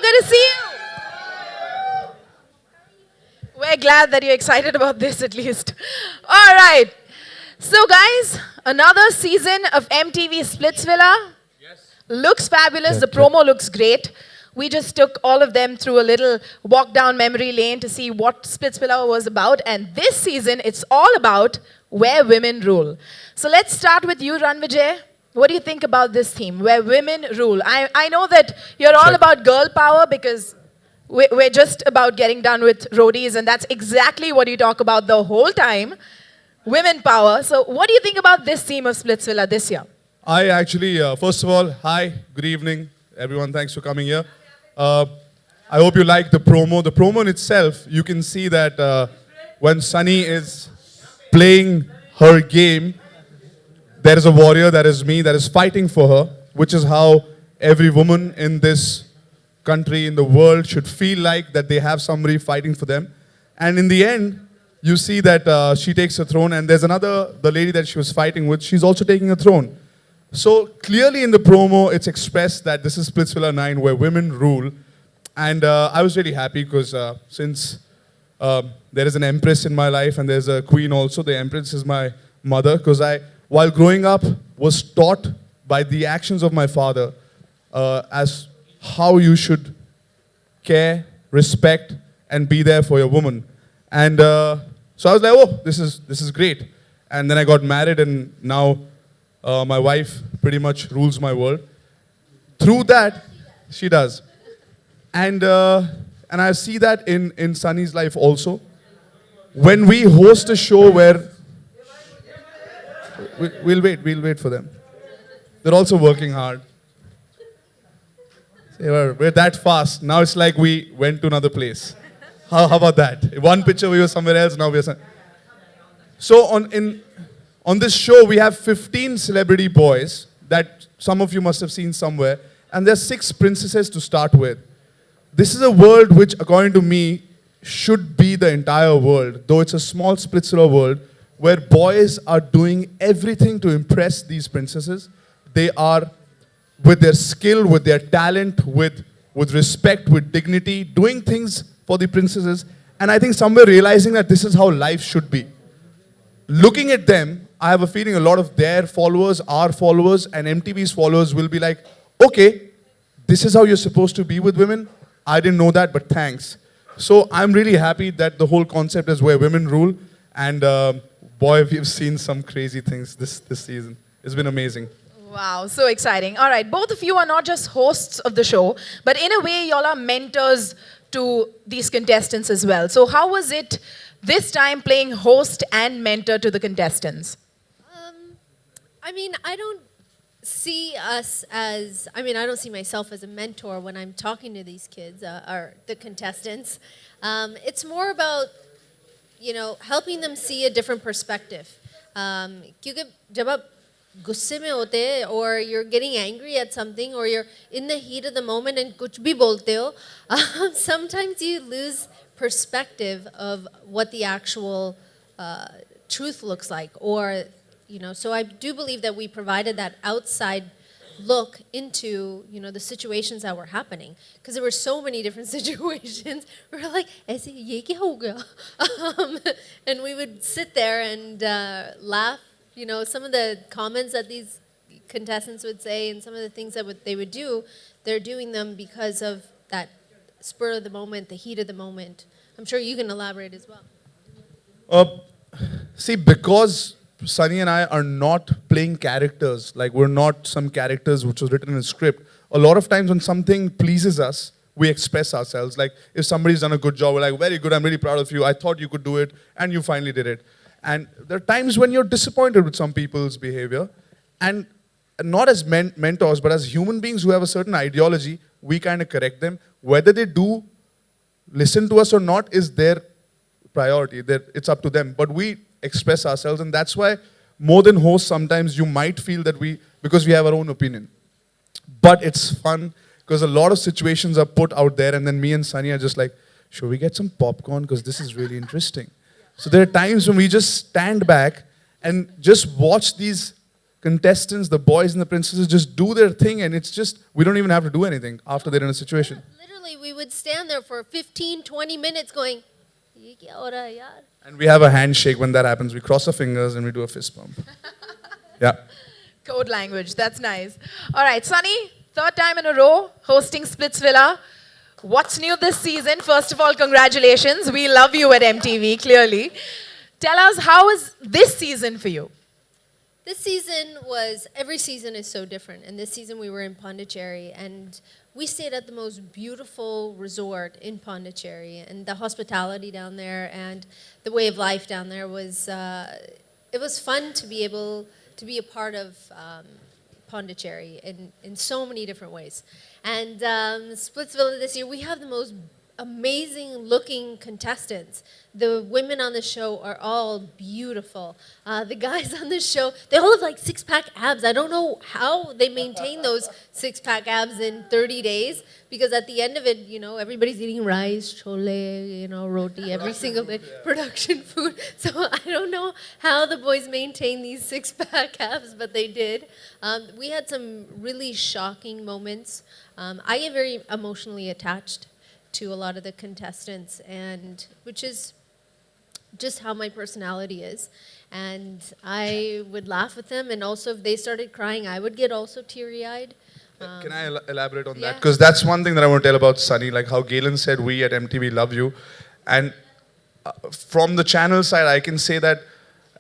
good to see you. We're glad that you're excited about this at least. All right. So guys, another season of MTV Splitsvilla. Looks fabulous. The promo looks great. We just took all of them through a little walk down memory lane to see what Splitsvilla was about. And this season, it's all about where women rule. So let's start with you, Ranvijay. What do you think about this theme, where women rule? I know that you're all about girl power because we're just about getting done with roadies, and that's exactly what you talk about the whole time, women power. So what do you think about this theme of Splitsvilla this year? I actually, first of all, hi, good evening, everyone. Thanks for coming here. I hope you like the promo. The promo in itself, you can see that when Sunny is playing her game, there is a warrior, that is me, that is fighting for her, which is how every woman in this country, in the world, should feel like that they have somebody fighting for them. And in the end, you see that she takes a throne, and there's another, the lady that she was fighting with, she's also taking a throne. So clearly in the promo, it's expressed that this is Splitsvilla 9, where women rule. And I was really happy because since there is an empress in my life and there's a queen also, the empress is my mother, because while growing up, was taught by the actions of my father as how you should care, respect, and be there for your woman. And so I was like, oh, this is great. And then I got married, and now my wife pretty much rules my world. Through that, she does. And I see that in Sunny's life also. When we host a show where we'll wait for them. They're also working hard. We're that fast. Now it's like we went to another place. How about that? One picture we were somewhere else, now we're... So on this show, we have 15 celebrity boys that some of you must have seen somewhere. And there's 6 princesses to start with. This is a world which, according to me, should be the entire world. Though it's a small Splitsvilla world, where boys are doing everything to impress these princesses. They are, with their skill, with their talent, with respect, with dignity, doing things for the princesses. And I think somewhere realizing that this is how life should be. Looking at them, I have a feeling a lot of their followers, our followers, and MTV's followers will be like, okay, this is how you're supposed to be with women. I didn't know that, but thanks. So I'm really happy that the whole concept is where women rule. And boy, we've seen some crazy things this season. It's been amazing. Wow, so exciting. All right, both of you are not just hosts of the show, but in a way, y'all are mentors to these contestants as well. So how was it this time playing host and mentor to the contestants? I mean, I don't see myself as a mentor when I'm talking to these kids, or the contestants. It's more about, helping them see a different perspective. क्योंकि जब आप गुस्से में होते हैं, or you're getting angry at something, or you're in the heat of the moment and कुछ भी बोलते हो, sometimes you lose perspective of what the actual truth looks like, or so I do believe that we provided that outside look into the situations that were happening, because there were so many different situations. We were like, "ऐसे ये क्या हो गया?" And we would sit there and laugh. Some of the comments that these contestants would say, and some of the things that they would do, they're doing them because of that spur of the moment, the heat of the moment. I'm sure you can elaborate as well. See, because Sunny and I are not playing characters, like we're not some characters which was written in a script. A lot of times when something pleases us, we express ourselves. Like if somebody's done a good job, we're like, very good, I'm really proud of you. I thought you could do it, and you finally did it. And there are times when you're disappointed with some people's behavior. And not as mentors, but as human beings who have a certain ideology, we kind of correct them. Whether they do listen to us or not is their priority. It's up to them. But we express ourselves, and that's why more than hosts, sometimes you might feel that because we have our own opinion. But it's fun, because a lot of situations are put out there, and then me and Sunny are just like, should we get some popcorn, because this is really interesting. So there are times when we just stand back and just watch these contestants, the boys and the princesses, just do their thing, and it's just, we don't even have to do anything after they're in a situation. literally, we would stand there for 15, 20 minutes going, "Ye kya ho raha hai, yaar?" And we have a handshake when that happens. We cross our fingers and we do a fist bump. Yeah. Code language. That's nice. All right, Sunny, third time in a row hosting Splitsvilla. What's new this season? First of all, congratulations. We love you at MTV, clearly. Tell us, how is this season for you? This season was, every season is so different. And this season we were in Pondicherry, and we stayed at the most beautiful resort in Pondicherry. And the hospitality down there and the way of life down there was, it was fun to be able to be a part of Pondicherry in so many different ways. And Splitsvilla this year, we have the most amazing looking contestants. The women on the show are all beautiful. The guys on the show, they all have like six-pack abs. I don't know how they maintain those six-pack abs in 30 days, because at the end of it, you know, everybody's eating rice, chole, you know, roti every single day, production food. So I don't know how the boys maintain these six-pack abs, but they did. We had some really shocking moments. I get very emotionally attached to a lot of the contestants, and which is just how my personality is. And I would laugh with them, and also if they started crying, I would get also teary-eyed. Can I elaborate on that? Yeah. Because that's one thing that I want to tell about Sunny, like how Galen said, we at MTV love you. And from the channel side, I can say that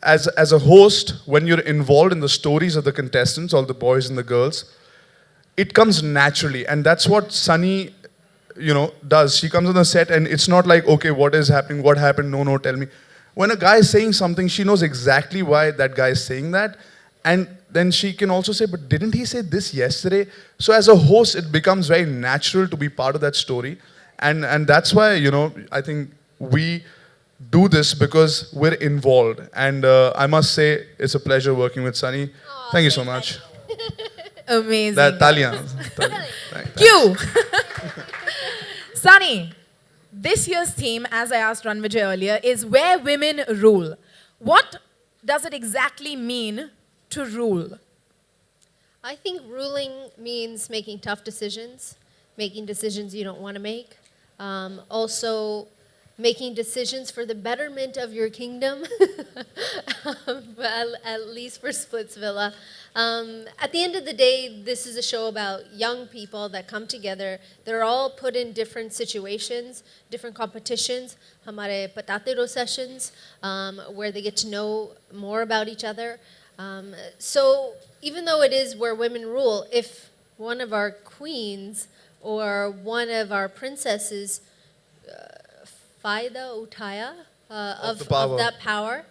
as a host, when you're involved in the stories of the contestants, all the boys and the girls, it comes naturally. And that's what Sunny, you know, does. She comes on the set and it's not like, okay, what is happening, what happened, no, tell me. When a guy is saying something, she knows exactly why that guy is saying that. And then she can also say, but didn't he say this yesterday? So as a host, it becomes very natural to be part of that story. And that's why, you know, I think we do this because we're involved. And I must say, it's a pleasure working with Sunny. Thank you so much. Amazing. That Talia. Cue. Sunny, this year's theme, as I asked Ranvijay earlier, is where women rule. What does it exactly mean to rule? I think ruling means making tough decisions, making decisions you don't want to make. Also, making decisions for the betterment of your kingdom, at least for Splitsvilla. At the end of the day, this is a show about young people that come together. They're all put in different situations, different competitions, hamare patatero sessions, where they get to know more about each other. So even though it is where women rule, if one of our queens or one of our princesses Faida Utaya of that power,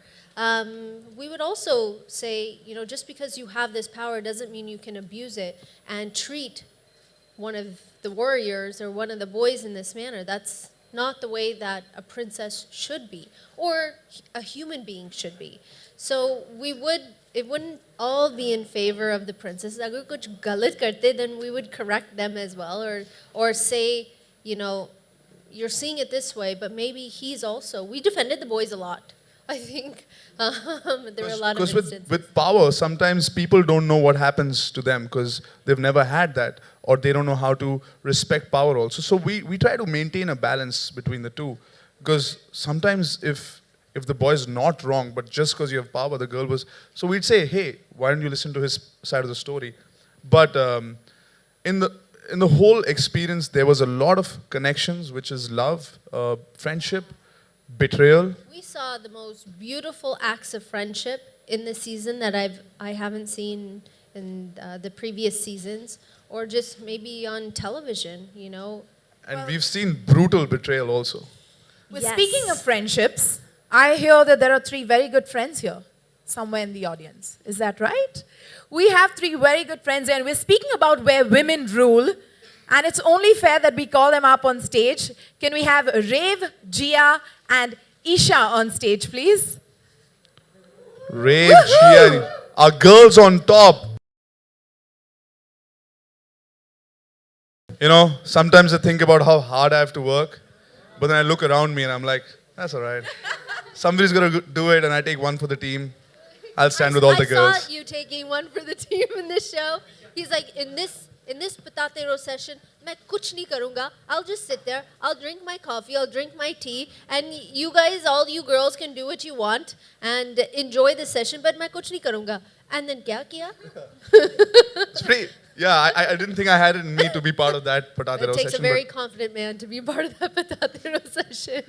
we would also say, you know, just because you have this power doesn't mean you can abuse it and treat one of the warriors or one of the boys in this manner. That's not the way that a princess should be or a human being should be. So it wouldn't all be in favor of the princess. Agar kuch galat karte, then we would correct them as well, or say, you know, you're seeing it this way, but maybe he's also. We defended the boys a lot. I think there were a lot of instances. With power, sometimes people don't know what happens to them because they've never had that, or they don't know how to respect power also. So we try to maintain a balance between the two, because sometimes if the boy is not wrong, but just because you have power, the girl was. So we'd say, hey, why don't you listen to his side of the story? But in the whole experience, there was a lot of connections, which is love, friendship, betrayal. We saw the most beautiful acts of friendship in the season that I haven't seen in the previous seasons, or just maybe on television, you know. And we've seen brutal betrayal also. Well, Yes. speaking of friendships, I hear that there are 3 very good friends here, somewhere in the audience. Is that right? We have 3 very good friends here, and we're speaking about where women rule. And it's only fair that we call them up on stage. Can we have Rave, Jia, and Isha on stage, please? Rave, Gia, our girls on top. You know, sometimes I think about how hard I have to work, but then I look around me and I'm like, that's all right. Somebody's going to do it, and I take one for the team. I'll stand with all the girls. I saw you taking one for the team in this show. He's like, in this in this patatero session, मैं कुछ नहीं करूँगा. I'll just sit there. I'll drink my coffee. I'll drink my tea. And you guys, all you girls can do what you want and enjoy the session. But मैं कुछ नहीं करूँगा. And then क्या किया? It's pretty. Yeah, I didn't think I had it in me to be part of that patatero It takes session. a very confident man to be part of that patatero session.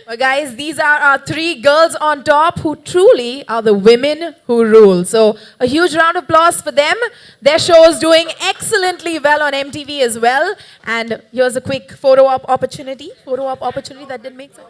Well, guys, these are our three girls on top who truly are the women who rule. So, a huge round of applause for them. Their show is doing excellently well on MTV as well. And here's a quick photo op opportunity. Photo op opportunity that didn't make sense.